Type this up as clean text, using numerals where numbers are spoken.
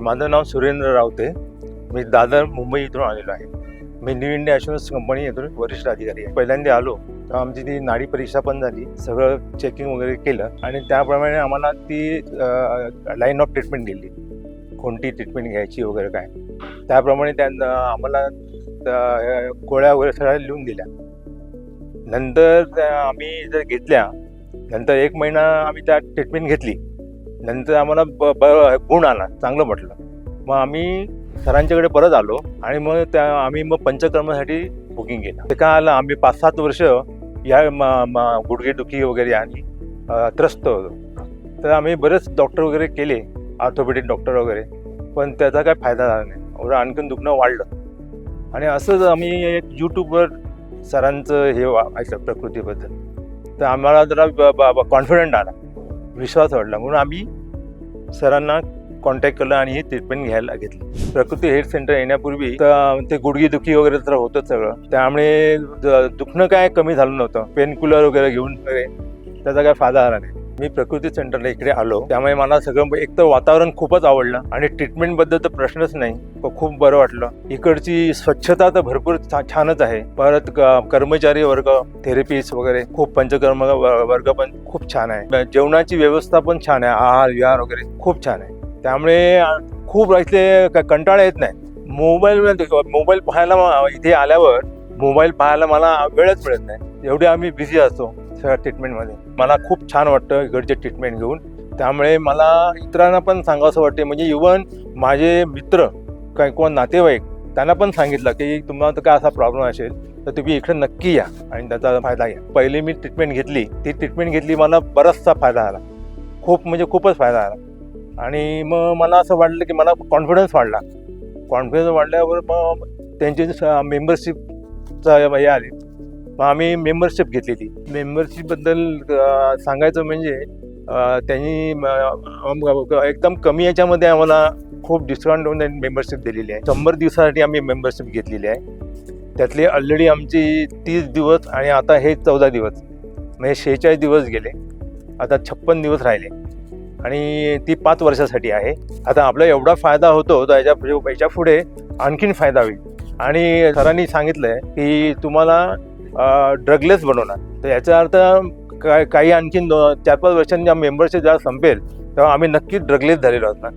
माझं नाव सुरेंद्र रावते. मी दादर मुंबई इथून आलेलो आहे. मी न्यू इंडिया ॲश्युरन्स कंपनी येथून वरिष्ठ अधिकारी आहे. पहिल्यांदा आलो तेव्हा आमची ती नाडी परीक्षा पण झाली, सगळं चेकिंग वगैरे केलं आणि त्याप्रमाणे आम्हाला ती लाईन ऑफ ट्रीटमेंट दिली, कोणती ट्रीटमेंट घ्यायची वगैरे काय. त्याप्रमाणे त्यांना आम्हाला गोळ्या वगैरे सगळ्या लिहून दिल्या. नंतर आम्ही जर घेतल्या, नंतर 1 महिना आम्ही त्या ट्रीटमेंट घेतली. नंतर आम्हाला गुण आला, चांगलं म्हटलं. मग आम्ही सरांच्याकडे परत आलो आणि मग आम्ही पंचकर्मासाठी बुकिंग केलं. ते काय आलं, आम्ही 5-7 वर्ष या गुडघेदुखी वगैरे आणि त्रस्त होतो. तर आम्ही बरेच डॉक्टर वगैरे केले, ऑर्थोपेडिक डॉक्टर वगैरे, पण त्याचा काय फायदा झाला नाही. एवढं आणखीन दुखणं वाढलं. आणि असंच आम्ही एक यूट्यूबवर सरांचं हे ऐकलं प्रकृतीबद्दल. तर आम्हाला जरा कॉन्फिडंट आला, विश्वास वाढला, म्हणून आम्ही सरांना कॉन्टॅक्ट केलं आणि ही ट्रीटमेंट घ्यायला घेतली. प्रकृती हेल्थ सेंटर येण्यापूर्वी तर ते गुडघेदुखी वगैरे तर होतंच सगळं, त्यामुळे दुखणं काय कमी झालं नव्हतं. पेन किलर वगैरे घेऊन वगैरे त्याचा काय फायदा झाला नाही. मी प्रकृती सेंटरला इकडे आलो, त्यामुळे मला सगळं एक तर वातावरण खूपच आवडलं आणि ट्रीटमेंटबद्दल तर प्रश्नच नाही. खूप बरं वाटलं. इकडची स्वच्छता तर भरपूर छानच आहे. परत कर्मचारी वर्ग, थेरपिस्ट वगैरे खूप, पंचकर्म वर्ग पण खूप छान आहे. जेवणाची व्यवस्था पण छान आहे, आहार विहार वगैरे खूप छान आहे. त्यामुळे खूप इथले कंटाळा येत नाही. मोबाईल पाहायला, इथे आल्यावर मोबाईल पाहायला मला वेळच मिळत नाही, एवढे आम्ही बिझी असतो सगळ्या ट्रीटमेंटमध्ये. मला खूप छान वाटतं इकडचे ट्रीटमेंट घेऊन. त्यामुळे मला इतरांना पण सांगावं वाटते, म्हणजे इव्हन माझे मित्र काय कोण नातेवाईक, त्यांना पण सांगितलं की तुम्हाला काय असा प्रॉब्लेम असेल तर तुम्ही इकडे नक्की या आणि त्याचा फायदा घ्या. पहिली मी ट्रीटमेंट घेतली, मला बराचसा फायदा झाला, खूपच फायदा झाला. आणि मग मला असं वाटलं की मला कॉन्फिडन्स वाढल्यावर मग त्यांची मेंबरशिपचा हे आले. मग आम्ही मेंबरशिप घेतलेली. मेंबरशिपबद्दल सांगायचं म्हणजे त्यांनी एकदम कमी याच्यामध्ये आम्हाला खूप डिस्काउंट देऊन मेंबरशिप दिलेली आहे. 100 दिवसासाठी आम्ही मेंबरशिप घेतलेली आहे. त्यातली ऑलरेडी आमची 30 दिवस आणि आता हे 14 दिवस, म्हणजे 46 दिवस गेले. आता 56 दिवस राहिले आणि ती 5 वर्षासाठी आहे. आता आपला एवढा फायदा होतो तर याच्या पुढे आणखीन फायदा होईल. आणि सरांनी सांगितलंय की तुम्हाला ड्रगलेस बनवणार. तर याचा अर्थ काही आणखीन 4-5 वर्षांनी मेंबरशिप जेव्हा संपेल तेव्हा आम्ही नक्कीच ड्रगलेस झालेलो असणार.